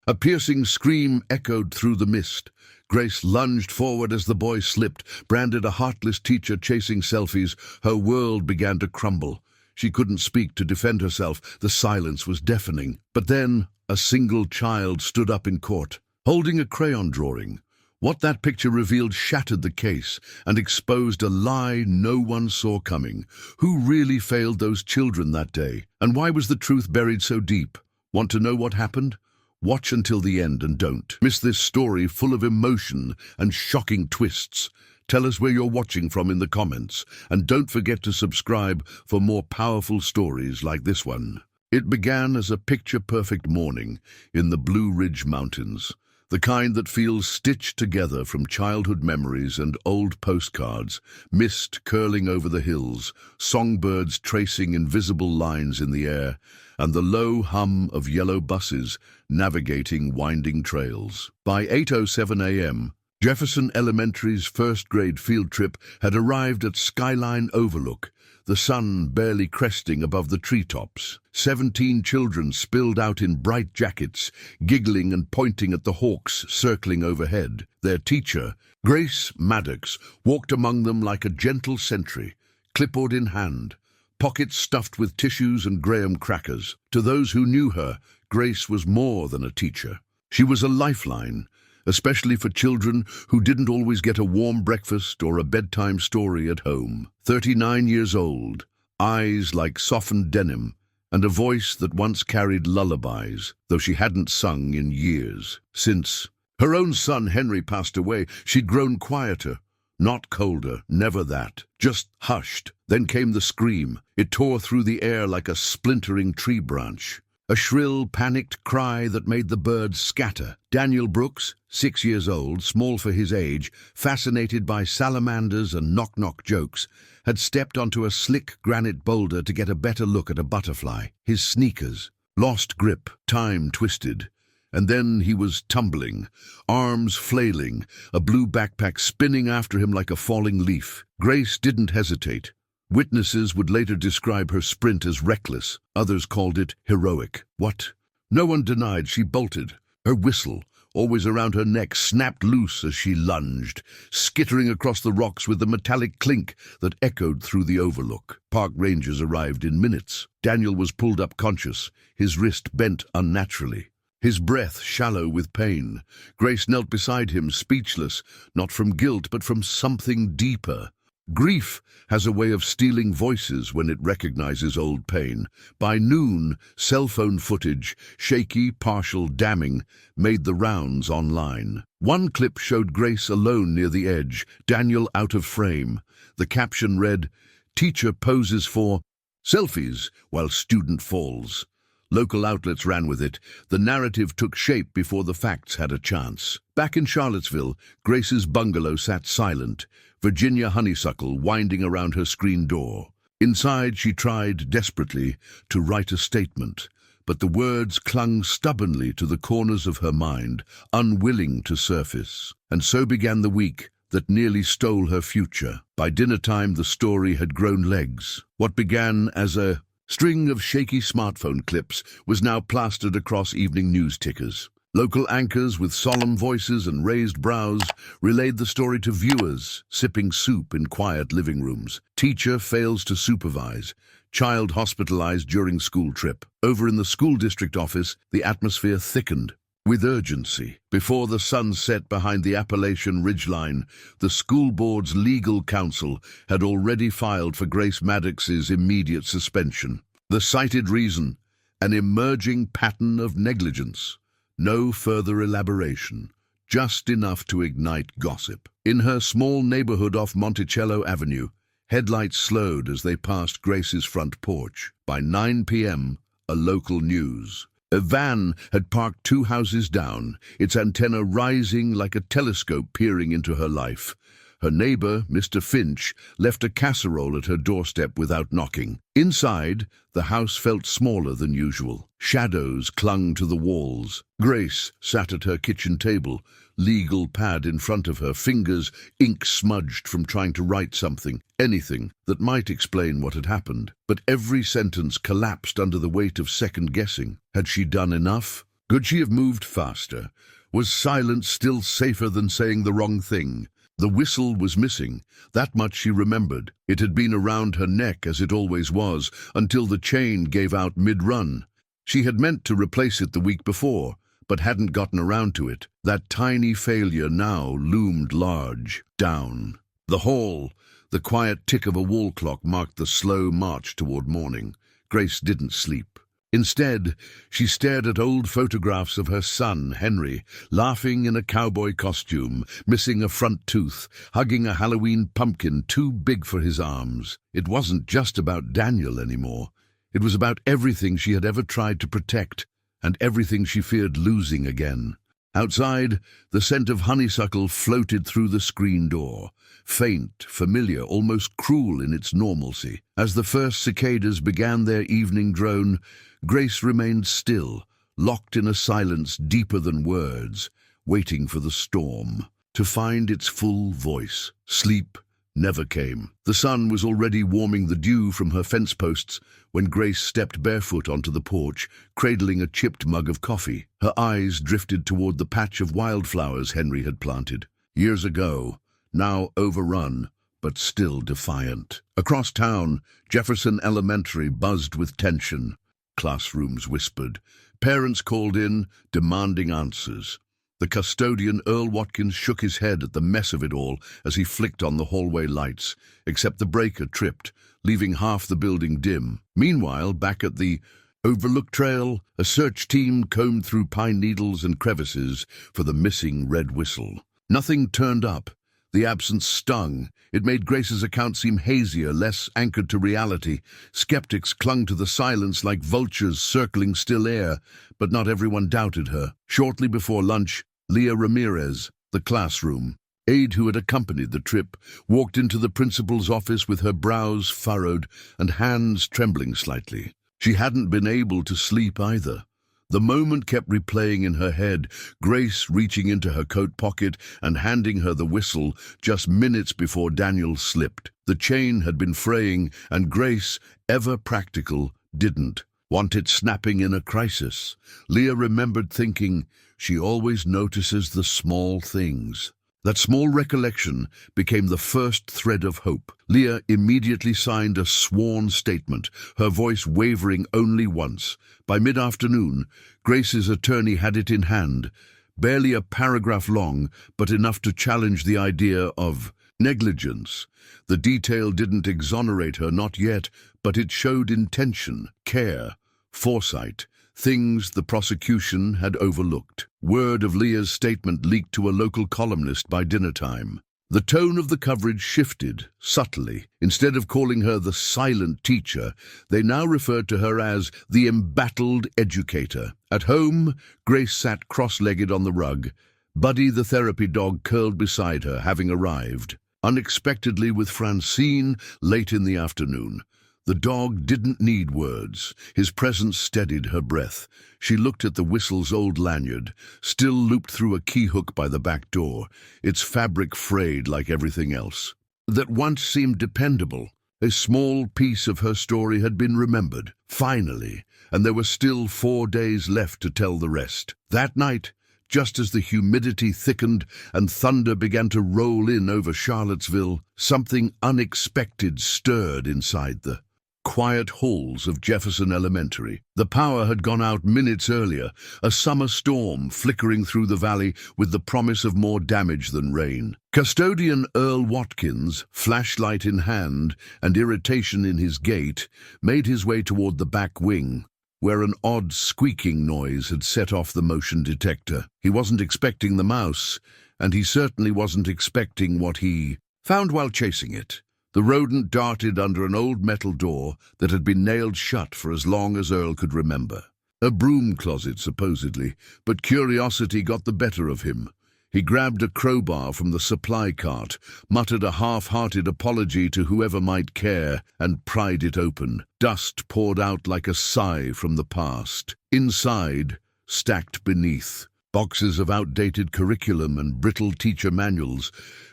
A piercing scream echoed through the mist. Grace lunged forward as the boy slipped, branded a heartless teacher chasing selfies. Her world began to crumble. She couldn't speak to defend herself. The silence was deafening. But then a single child stood up in court, holding a crayon drawing. What that picture revealed shattered the case and exposed a lie no one saw coming. Who really failed those children that day? And why was the truth buried so deep? Want to know what happened? Watch until the end and don't miss this story full of emotion and shocking twists. Tell us where you're watching from in the comments, and don't forget to subscribe for more powerful stories like this one. It began as a picture-perfect morning in the Blue Ridge Mountains, the kind that feels stitched together from childhood memories and old postcards, mist curling over the hills, songbirds tracing invisible lines in the air, and the low hum of yellow buses navigating winding trails. By 8:07 a.m., Jefferson Elementary's first-grade field trip had arrived at Skyline Overlook, the sun barely cresting above the treetops. 17 children spilled out in bright jackets, giggling and pointing at the hawks circling overhead. Their teacher, Grace Maddox, walked among them like a gentle sentry, clipboard in hand, pockets stuffed with tissues and graham crackers. To those who knew her, Grace was more than a teacher. She was a lifeline, especially for children who didn't always get a warm breakfast or a bedtime story at home. 39 years old, eyes like softened denim, and a voice that once carried lullabies, though she hadn't sung in years. Since her own son Henry passed away, she'd grown quieter. Not colder, never that, just hushed. Then came the scream. It tore through the air like a splintering tree branch. A shrill, panicked cry that made the birds scatter. Daniel Brooks, 6 years old, small for his age, fascinated by salamanders and knock-knock jokes, had stepped onto a slick granite boulder to get a better look at a butterfly. His sneakers lost grip, time twisted. And then he was tumbling, arms flailing, a blue backpack spinning after him like a falling leaf. Grace didn't hesitate. Witnesses would later describe her sprint as reckless. Others called it heroic. What? No one denied she bolted. Her whistle, always around her neck, snapped loose as she lunged, skittering across the rocks with a metallic clink that echoed through the overlook. Park rangers arrived in minutes. Daniel was pulled up conscious, his wrist bent unnaturally, his breath shallow with pain. Grace knelt beside him, speechless, not from guilt but from something deeper. Grief has a way of stealing voices when it recognizes old pain. By noon, cell phone footage, shaky, partial, damning, made the rounds online. One clip showed Grace alone near the edge, Daniel out of frame. The caption read, "Teacher poses for selfies while student falls." Local outlets ran with it. The narrative took shape before the facts had a chance. Back in Charlottesville, Grace's bungalow sat silent, Virginia honeysuckle winding around her screen door. Inside, she tried desperately to write a statement, but the words clung stubbornly to the corners of her mind, unwilling to surface. And so began the week that nearly stole her future. By dinner time, the story had grown legs. What began as a string of shaky smartphone clips was now plastered across evening news tickers. Local anchors with solemn voices and raised brows relayed the story to viewers, sipping soup in quiet living rooms. Teacher fails to supervise. Child hospitalized during school trip. Over in the school district office, the atmosphere thickened with urgency. Before the sun set behind the Appalachian ridgeline, the school board's legal counsel had already filed for Grace Maddox's immediate suspension. The cited reason, an emerging pattern of negligence. No further elaboration, just enough to ignite gossip. In her small neighborhood off Monticello Avenue, headlights slowed as they passed Grace's front porch. By 9 p.m., a local news. A van had parked 2 houses down, its antenna rising like a telescope peering into her life. Her neighbor, Mr. Finch, left a casserole at her doorstep without knocking. Inside, the house felt smaller than usual. Shadows clung to the walls. Grace sat at her kitchen table, legal pad in front of her, fingers ink smudged from trying to write something, anything that might explain what had happened. But every sentence collapsed under the weight of second guessing. Had she done enough? Could she have moved faster? Was silence still safer than saying the wrong thing? The whistle was missing. That much she remembered. It had been around her neck, as it always was, until the chain gave out mid-run. She had meant to replace it the week before, but hadn't gotten around to it. That tiny failure now loomed large. Down. The hall, the quiet tick of a wall clock marked the slow march toward morning. Grace didn't sleep. Instead, she stared at old photographs of her son, Henry, laughing in a cowboy costume, missing a front tooth, hugging a Halloween pumpkin too big for his arms. It wasn't just about Daniel anymore. It was about everything she had ever tried to protect, and everything she feared losing again. Outside, the scent of honeysuckle floated through the screen door, faint, familiar, almost cruel in its normalcy. As the first cicadas began their evening drone, Grace remained still, locked in a silence deeper than words, waiting for the storm to find its full voice. Sleep never came. The sun was already warming the dew from her fence posts when Grace stepped barefoot onto the porch, cradling a chipped mug of coffee. Her eyes drifted toward the patch of wildflowers Henry had planted. Years ago, now overrun, but still defiant. Across town, Jefferson Elementary buzzed with tension. Classrooms whispered. Parents called in, demanding answers. The custodian, Earl Watkins, shook his head at the mess of it all as he flicked on the hallway lights, except the breaker tripped, leaving half the building dim. Meanwhile, back at the Overlook Trail, a search team combed through pine needles and crevices for the missing red whistle. Nothing turned up. The absence stung. It made Grace's account seem hazier, less anchored to reality. Skeptics clung to the silence like vultures circling still air, but not everyone doubted her. Shortly before lunch, Leah Ramirez, the classroom aide who had accompanied the trip, walked into the principal's office with her brows furrowed and hands trembling slightly. She hadn't been able to sleep either. The moment kept replaying in her head, Grace reaching into her coat pocket and handing her the whistle just minutes before Daniel slipped. The chain had been fraying, and Grace, ever practical, didn't want it snapping in a crisis. Leah remembered thinking, she always notices the small things. That small recollection became the first thread of hope. Leah immediately signed a sworn statement, her voice wavering only once. By mid-afternoon, Grace's attorney had it in hand, barely a paragraph long, but enough to challenge the idea of negligence. The detail didn't exonerate her, not yet, but it showed intention, care, foresight, things the prosecution had overlooked. Word of Leah's statement leaked to a local columnist by dinner time. The tone of the coverage shifted, subtly. Instead of calling her the silent teacher, they now referred to her as the embattled educator. At home, Grace sat cross-legged on the rug. Buddy, the therapy dog, curled beside her, having arrived unexpectedly with Francine late in the afternoon. The dog didn't need words. His presence steadied her breath. She looked at the whistle's old lanyard, still looped through a key hook by the back door, its fabric frayed like everything else. That once seemed dependable. A small piece of her story had been remembered, finally, and there were still 4 days left to tell the rest. That night, just as the humidity thickened and thunder began to roll in over Charlottesville, something unexpected stirred inside the quiet halls of Jefferson Elementary. The power had gone out minutes earlier, a summer storm flickering through the valley with the promise of more damage than rain. Custodian Earl Watkins, flashlight in hand and irritation in his gait, made his way toward the back wing, where an odd squeaking noise had set off the motion detector. He wasn't expecting the mouse, and he certainly wasn't expecting what he found while chasing it. The rodent darted under an old metal door that had been nailed shut for as long as Earl could remember. A broom closet, supposedly, but curiosity got the better of him. He grabbed a crowbar from the supply cart, muttered a half-hearted apology to whoever might care, and pried it open. Dust poured out like a sigh from the past. Inside, stacked beneath, boxes of outdated curriculum and brittle teacher manuals,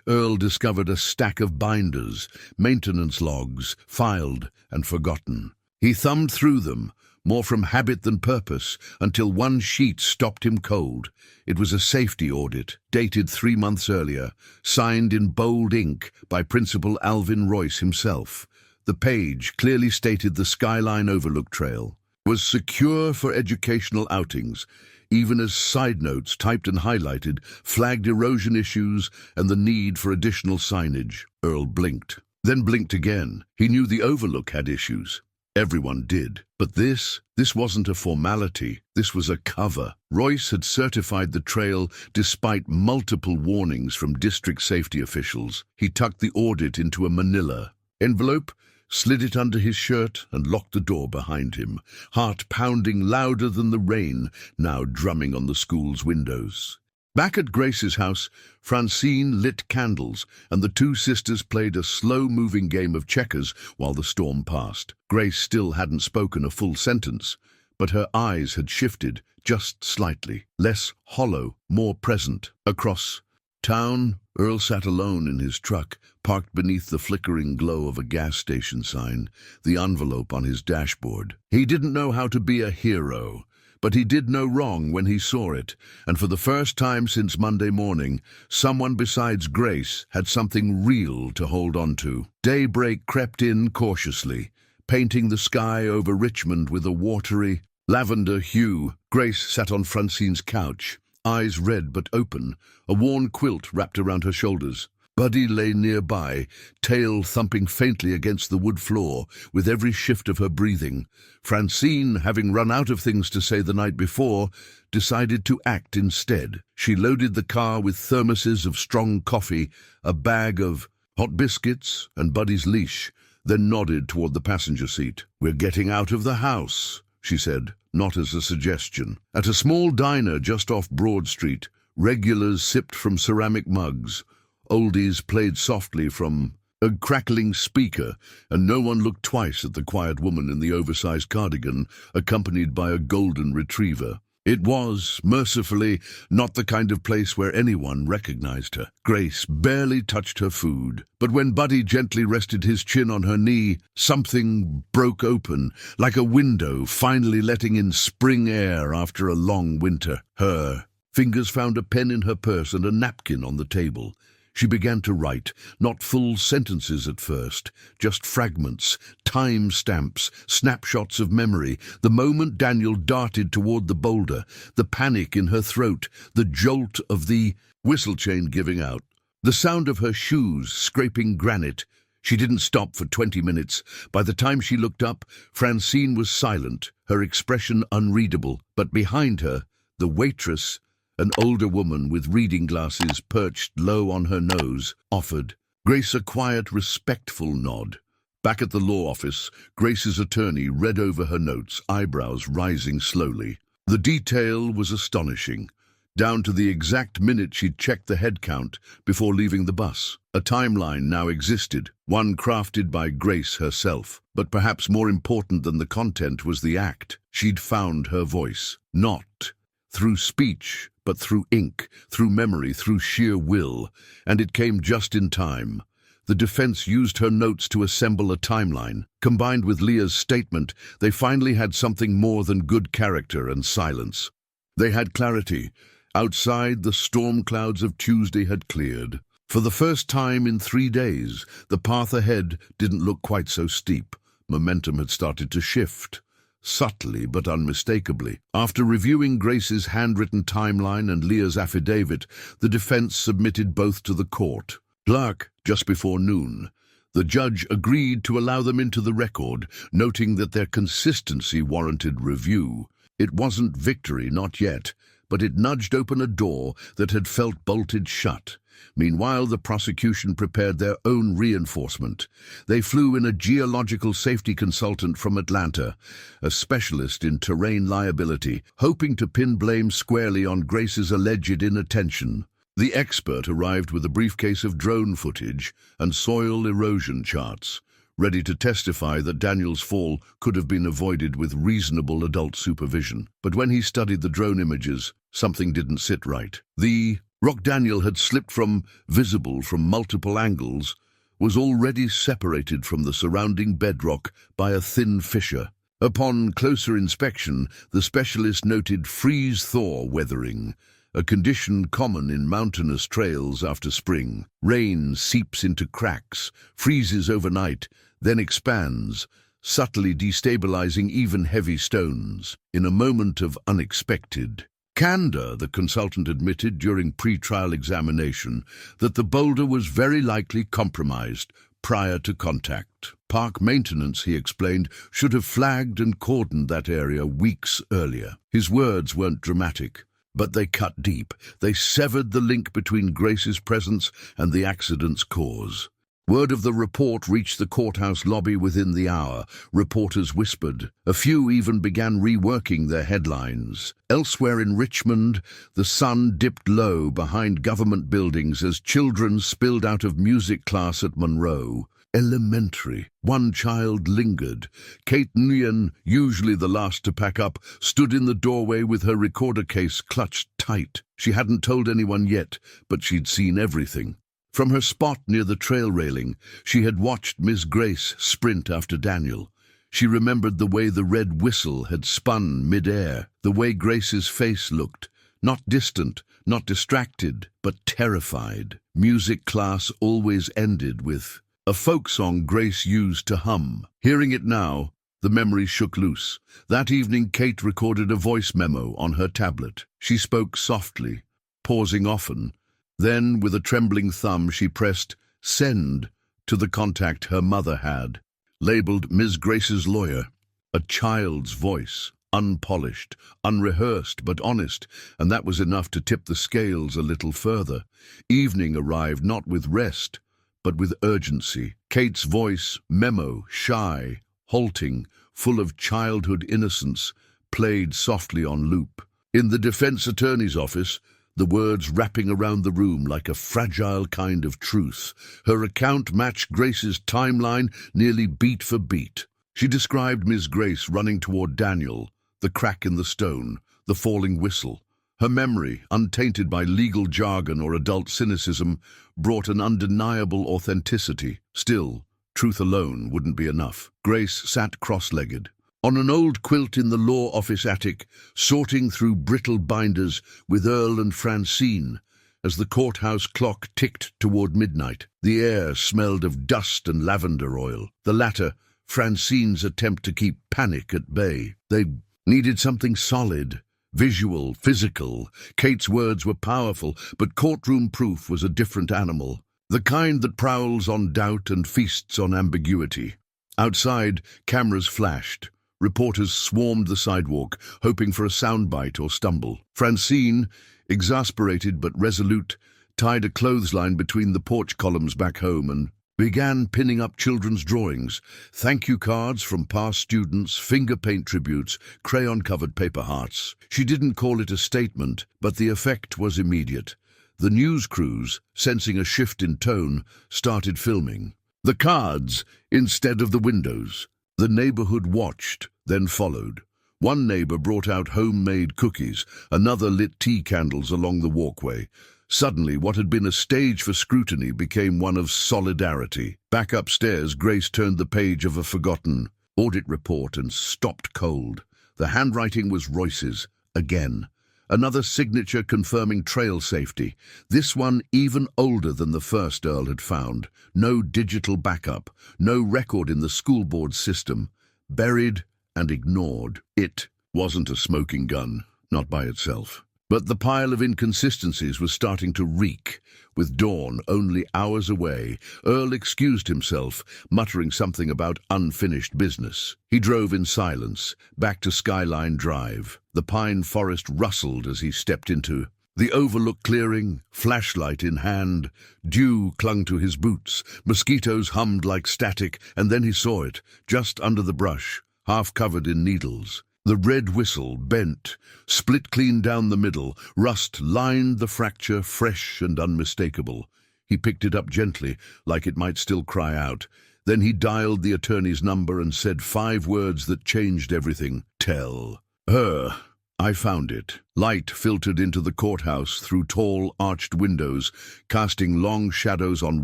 Earl discovered a stack of binders, maintenance logs, filed and forgotten. He thumbed through them, more from habit than purpose, until one sheet stopped him cold. It was a safety audit, dated 3 months earlier, signed in bold ink by Principal Alvin Royce himself. The page clearly stated the Skyline Overlook Trail was secure for educational outings, even as side notes, typed and highlighted, flagged erosion issues and the need for additional signage. Earl blinked, then blinked again. He knew the Overlook had issues. Everyone did. But this wasn't a formality. This was a cover. Royce had certified the trail despite multiple warnings from district safety officials. He tucked the audit into a manila envelope, slid it under his shirt, and locked the door behind him, heart pounding louder than the rain, now drumming on the school's windows. Back at Grace's house, Francine lit candles, and the two sisters played a slow-moving game of checkers while the storm passed. Grace still hadn't spoken a full sentence, but her eyes had shifted, just slightly, less hollow, more present. Across town, Earl sat alone in his truck, parked beneath the flickering glow of a gas station sign, the envelope on his dashboard. He didn't know how to be a hero, but he did no wrong when he saw it, and for the first time since Monday morning, someone besides Grace had something real to hold on to. Daybreak crept in cautiously, painting the sky over Richmond with a watery, lavender hue. Grace sat on Francine's couch, eyes red but open, a worn quilt wrapped around her shoulders. Buddy lay nearby, tail thumping faintly against the wood floor with every shift of her breathing. Francine, having run out of things to say the night before, decided to act instead. She loaded the car with thermoses of strong coffee, a bag of hot biscuits, and Buddy's leash, then nodded toward the passenger seat. "We're getting out of the house," she said, not as a suggestion. At a small diner just off Broad Street, regulars sipped from ceramic mugs. Oldies played softly from a crackling speaker, and no one looked twice at the quiet woman in the oversized cardigan, accompanied by a golden retriever. It was, mercifully, not the kind of place where anyone recognized her. Grace barely touched her food, but when Buddy gently rested his chin on her knee, something broke open, like a window finally letting in spring air after a long winter. Her fingers found a pen in her purse and a napkin on the table. She began to write, not full sentences at first, just fragments, time stamps, snapshots of memory, the moment Daniel darted toward the boulder, the panic in her throat, the jolt of the whistle chain giving out, the sound of her shoes scraping granite. She didn't stop for 20 minutes. By the time she looked up, Francine was silent, her expression unreadable, but behind her, the waitress, an older woman with reading glasses perched low on her nose, offered Grace a quiet, respectful nod. Back at the law office, Grace's attorney read over her notes, eyebrows rising slowly. The detail was astonishing, down to the exact minute she'd checked the head count before leaving the bus. A timeline now existed, one crafted by Grace herself. But perhaps more important than the content was the act. She'd found her voice, not through speech, but through ink, through memory, through sheer will, and it came just in time. The defense used her notes to assemble a timeline. Combined with Leah's statement, they finally had something more than good character and silence. They had clarity. Outside, the storm clouds of Tuesday had cleared. For the first time in 3 days, the path ahead didn't look quite so steep. Momentum had started to shift. Subtly but unmistakably. After reviewing Grace's handwritten timeline and Leah's affidavit, the defense submitted both to the court. Clerk, just before noon. The judge agreed to allow them into the record, noting that their consistency warranted review. It wasn't victory, not yet, but it nudged open a door that had felt bolted shut. Meanwhile, the prosecution prepared their own reinforcement. They flew in a geological safety consultant from Atlanta, a specialist in terrain liability, hoping to pin blame squarely on Grace's alleged inattention. The expert arrived with a briefcase of drone footage and soil erosion charts, ready to testify that Daniel's fall could have been avoided with reasonable adult supervision. But when he studied the drone images, something didn't sit right. The rock Daniel had slipped from, visible from multiple angles, was already separated from the surrounding bedrock by a thin fissure. Upon closer inspection, the specialist noted freeze-thaw weathering, a condition common in mountainous trails after spring. Rain seeps into cracks, freezes overnight, then expands, subtly destabilizing even heavy stones. In a moment of unexpected candor, the consultant admitted during pre-trial examination that the boulder was very likely compromised prior to contact. Park maintenance, he explained, should have flagged and cordoned that area weeks earlier. His words weren't dramatic, but they cut deep. They severed the link between Grace's presence and the accident's cause. Word of the report reached the courthouse lobby within the hour. Reporters whispered. A few even began reworking their headlines. Elsewhere in Richmond, the sun dipped low behind government buildings as children spilled out of music class at Monroe. Elementary. One child lingered. Kate Nguyen, usually the last to pack up, stood in the doorway with her recorder case clutched tight. She hadn't told anyone yet, but she'd seen everything. From her spot near the trail railing, she had watched Miss Grace sprint after Daniel. She remembered the way the red whistle had spun mid-air, the way Grace's face looked, not distant, not distracted, but terrified. Music class always ended with a folk song Grace used to hum. Hearing it now, the memory shook loose. That evening, Kate recorded a voice memo on her tablet. She spoke softly, pausing often. Then, with a trembling thumb, she pressed send to the contact her mother had, labeled Ms. Grace's lawyer. A child's voice, unpolished, unrehearsed, but honest, and that was enough to tip the scales a little further. Evening arrived not with rest, but with urgency. Kate's voice, memo, shy, halting, full of childhood innocence, played softly on loop. In the defense attorney's office, the words wrapping around the room like a fragile kind of truth. Her account matched Grace's timeline nearly beat for beat. She described Miss Grace running toward Daniel, the crack in the stone, the falling whistle. Her memory, untainted by legal jargon or adult cynicism, brought an undeniable authenticity. Still, truth alone wouldn't be enough. Grace sat cross-legged on an old quilt in the law office attic, sorting through brittle binders with Earl and Francine as the courthouse clock ticked toward midnight. The air smelled of dust and lavender oil, the latter Francine's attempt to keep panic at bay. They needed something solid, visual, physical. Kate's words were powerful, but courtroom proof was a different animal, the kind that prowls on doubt and feasts on ambiguity. Outside, cameras flashed. Reporters swarmed the sidewalk, hoping for a soundbite or stumble. Francine, exasperated but resolute, tied a clothesline between the porch columns back home and began pinning up children's drawings, thank you cards from past students, finger paint tributes, crayon-covered paper hearts. She didn't call it a statement, but the effect was immediate. The news crews, sensing a shift in tone, started filming the cards instead of the windows. The neighborhood watched, then followed. One neighbor brought out homemade cookies, another lit tea candles along the walkway. Suddenly, what had been a stage for scrutiny became one of solidarity. Back upstairs, Grace turned the page of a forgotten audit report and stopped cold. The handwriting was Royce's, again. Another signature confirming trail safety, this one even older than the first Earl had found. No digital backup, no record in the school board system. Buried and ignored. It wasn't a smoking gun, not by itself. But the pile of inconsistencies was starting to reek. With dawn only hours away, Earl excused himself, muttering something about unfinished business. He drove in silence, back to Skyline Drive. The pine forest rustled as he stepped into the overlook clearing, flashlight in hand. Dew clung to his boots, mosquitoes hummed like static, and then he saw it, just under the brush, half covered in needles. The red whistle, bent, split clean down the middle, rust lined the fracture, fresh and unmistakable. He picked it up gently, like it might still cry out. Then he dialed the attorney's number and said 5 words that changed everything. Tell her I found it. Light filtered into the courthouse through tall, arched windows, casting long shadows on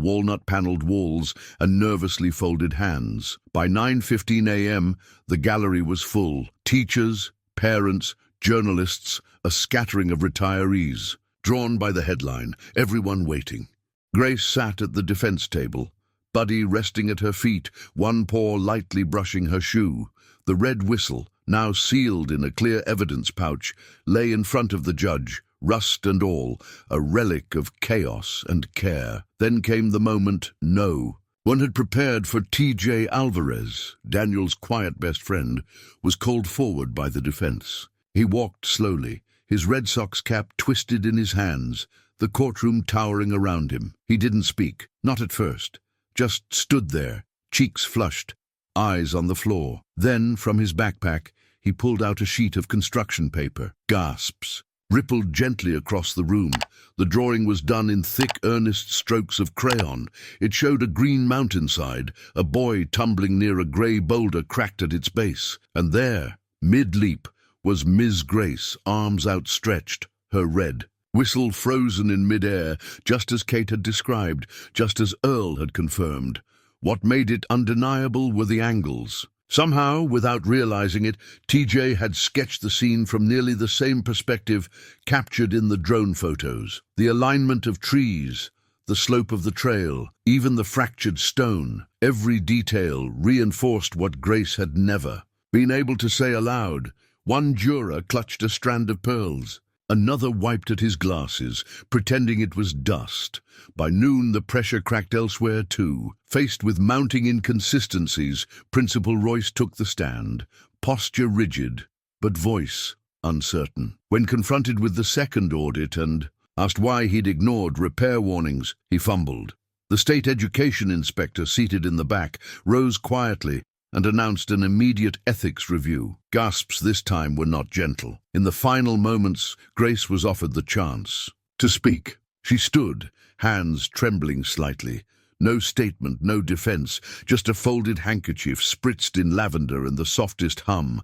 walnut-paneled walls and nervously folded hands. By 9:15 a.m., the gallery was full. Teachers, parents, journalists, a scattering of retirees. Drawn by the headline, everyone waiting. Grace sat at the defense table, Buddy resting at her feet, one paw lightly brushing her shoe. The red whistle, now sealed in a clear evidence pouch, lay in front of the judge, rust and all, a relic of chaos and care. Then came the moment, no. One had prepared for T.J. Alvarez, Daniel's quiet best friend, was called forward by the defense. He walked slowly, his Red Sox cap twisted in his hands, the courtroom towering around him. He didn't speak, not at first, just stood there, cheeks flushed, eyes on the floor. Then, from his backpack, he pulled out a sheet of construction paper. Gasps rippled gently across the room. The drawing was done in thick, earnest strokes of crayon. It showed a green mountainside, a boy tumbling near a grey boulder cracked at its base. And there, mid-leap, was Ms. Grace, arms outstretched, her red whistle frozen in mid-air, just as Kate had described, just as Earl had confirmed. What made it undeniable were the angles. Somehow, without realizing it, TJ had sketched the scene from nearly the same perspective captured in the drone photos. The alignment of trees, the slope of the trail, even the fractured stone. Every detail reinforced what Grace had never been able to say aloud. One juror clutched a strand of pearls. Another wiped at his glasses, pretending it was dust. By noon, the pressure cracked elsewhere, too. Faced with mounting inconsistencies, Principal Royce took the stand, posture rigid, but voice uncertain. When confronted with the second audit and asked why he'd ignored repair warnings, he fumbled. The state education inspector, seated in the back, rose quietly and announced an immediate ethics review. Gasps this time were not gentle. In the final moments, Grace was offered the chance to speak. She stood, hands trembling slightly. No statement, no defense, just a folded handkerchief spritzed in lavender and the softest hum.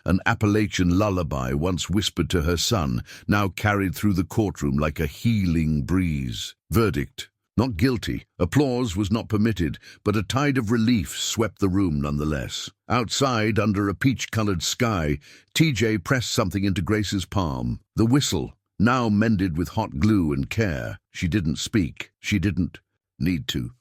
An Appalachian lullaby once whispered to her son, now carried through the courtroom like a healing breeze. Verdict: not guilty. Applause was not permitted, but a tide of relief swept the room nonetheless. Outside, under a peach-colored sky, TJ pressed something into Grace's palm. The whistle, now mended with hot glue and care. She didn't speak. She didn't need to.